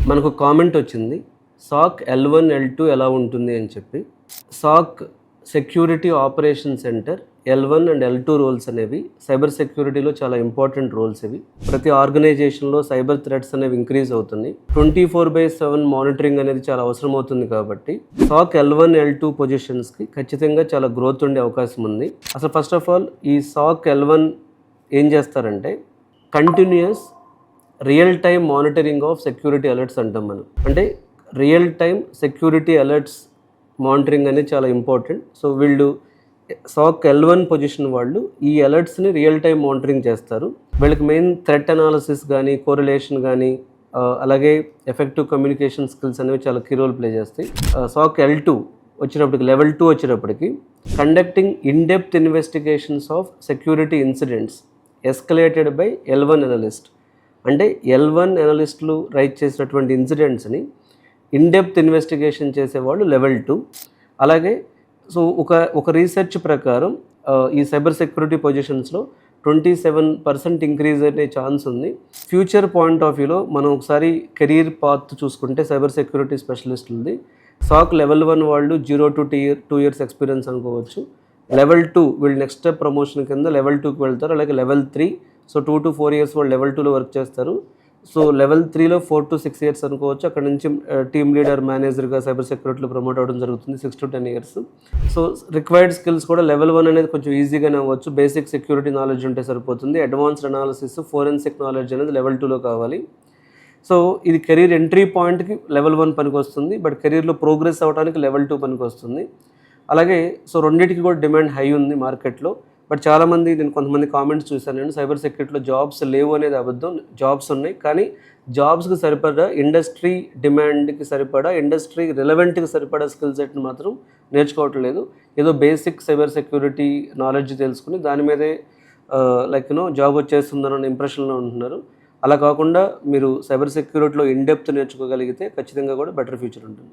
మనకు కామెంట్ వచ్చింది సాక్ L1 L2 ఎలా ఉంటుంది అని చెప్పి. SOC security operation center L1 and L2 roles అనేవి సైబర్ సెక్యూరిటీలో చాలా ఇంపార్టెంట్ రోల్స్ ఇవి. ప్రతి ఆర్గనైజేషన్లో సైబర్ థ్రెట్స్ అనేవి ఇంక్రీజ్ అవుతుంది. 24/7 మానిటరింగ్ అనేది చాలా అవసరం అవుతుంది కాబట్టి సాక్ L1 L2 పొజిషన్స్కి ఖచ్చితంగా చాలా గ్రోత్ ఉండే అవకాశం ఉంది. అసలు ఫస్ట్ ఆఫ్ ఆల్ ఈ సాక్ L1 ఏం చేస్తారంటే continuous real time monitoring of security alerts అంటాం మనం. అంటే real time security alerts monitoring అనేది చాలా ఇంపార్టెంట్. సో వీళ్ళు సాక్ L1 పొజిషన్ వాళ్ళు ఈ అలర్ట్స్ని రియల్ టైమ్ మానిటరింగ్ చేస్తారు. వీళ్ళకి మెయిన్ థ్రెట్ అనాలిసిస్ కానీ కోరిలేషన్ కానీ అలాగే ఎఫెక్టివ్ కమ్యూనికేషన్ స్కిల్స్ అనేవి చాలా కీ రోల్ ప్లే చేస్తాయి. సాక్ L2 వచ్చినప్పటికి లెవెల్ 2 వచ్చేటప్పటికి conducting in depth investigations of security incidents escalated by L1 analyst. అంటే L1 అనలిస్టులు రైట్ చేసినటువంటి ఇన్సిడెంట్స్ని ఇన్డెప్త్ ఇన్వెస్టిగేషన్ చేసేవాళ్ళు లెవెల్ 2. అలాగే సో ఒక రీసెర్చ్ ప్రకారం ఈ సైబర్ సెక్యూరిటీ పొజిషన్స్లో 27% ఇంక్రీజ్ అనే ఛాన్స్ ఉంది. ఫ్యూచర్ పాయింట్ ఆఫ్ వ్యూలో మనం ఒకసారి కెరీర్ పాత్ చూసుకుంటే సైబర్ సెక్యూరిటీ స్పెషలిస్టులది సాక్ లెవెల్ 1 వాళ్ళు 0 to 2 years ఎక్స్పీరియన్స్ అనుకోవచ్చు. లెవెల్ 2 వీళ్ళు నెక్స్ట్ స్టెప్ ప్రమోషన్ కింద లెవెల్ 2కి వెళ్తారు. అలాగే లెవెల్ 3 సో 2 to 4 years వాళ్ళు లెవెల్ 2లో వర్క్ చేస్తారు. సో లెవెల్ 3లో 4 to 6 years అనుకోవచ్చు. అక్కడ నుంచి టీమ్ లీడర్ మేనేజర్గా సైబర్ సెక్యూరిటీలో ప్రమోట్ అవ్వడం జరుగుతుంది 6 to 10 years. So required skills కూడా లెవెల్ 1 అనేది కొంచెం ఈజీగానే అవ్వచ్చు. బేసిక్ సెక్యూరిటీ నాలెడ్జ్ ఉంటే సరిపోతుంది. అడ్వాన్స్డ్ అనాలిసిస్ ఫోరెన్సిక్ నాలెడ్జ్ అనేది లెవెల్ 2లో కావాలి. సో ఇది కెరీర్ ఎంట్రీ పాయింట్కి లెవెల్ 1 పనికి వస్తుంది. బట్ కెరీర్లో ప్రోగ్రెస్ అవ్వడానికి లెవెల్ 2 పనికి వస్తుంది. అలాగే సో రెండింటికి కూడా డిమాండ్ హై ఉంది మార్కెట్లో. బట్ చాలామంది నేను కొంతమంది కామెంట్స్ చూశాను, నేను సైబర్ సెక్యూరిటీలో జాబ్స్ లేవు అనేది అబద్ధం. జాబ్స్ ఉన్నాయి, కానీ జాబ్స్కి సరిపడా ఇండస్ట్రీ డిమాండ్కి సరిపడా ఇండస్ట్రీ రిలవెంట్కి సరిపడా స్కిల్ సెట్ని మాత్రం నేర్చుకోవట్లేదు. ఏదో బేసిక్ సైబర్ సెక్యూరిటీ నాలెడ్జ్ తెలుసుకుని దాని మీదే జాబ్ వచ్చేస్తుందన్న ఇంప్రెషన్లో ఉంటున్నారు. అలా కాకుండా మీరు సైబర్ సెక్యూరిటీలో ఇన్డెప్త్ నేర్చుకోగలిగితే ఖచ్చితంగా కూడా బెటర్ ఫ్యూచర్ ఉంటుంది.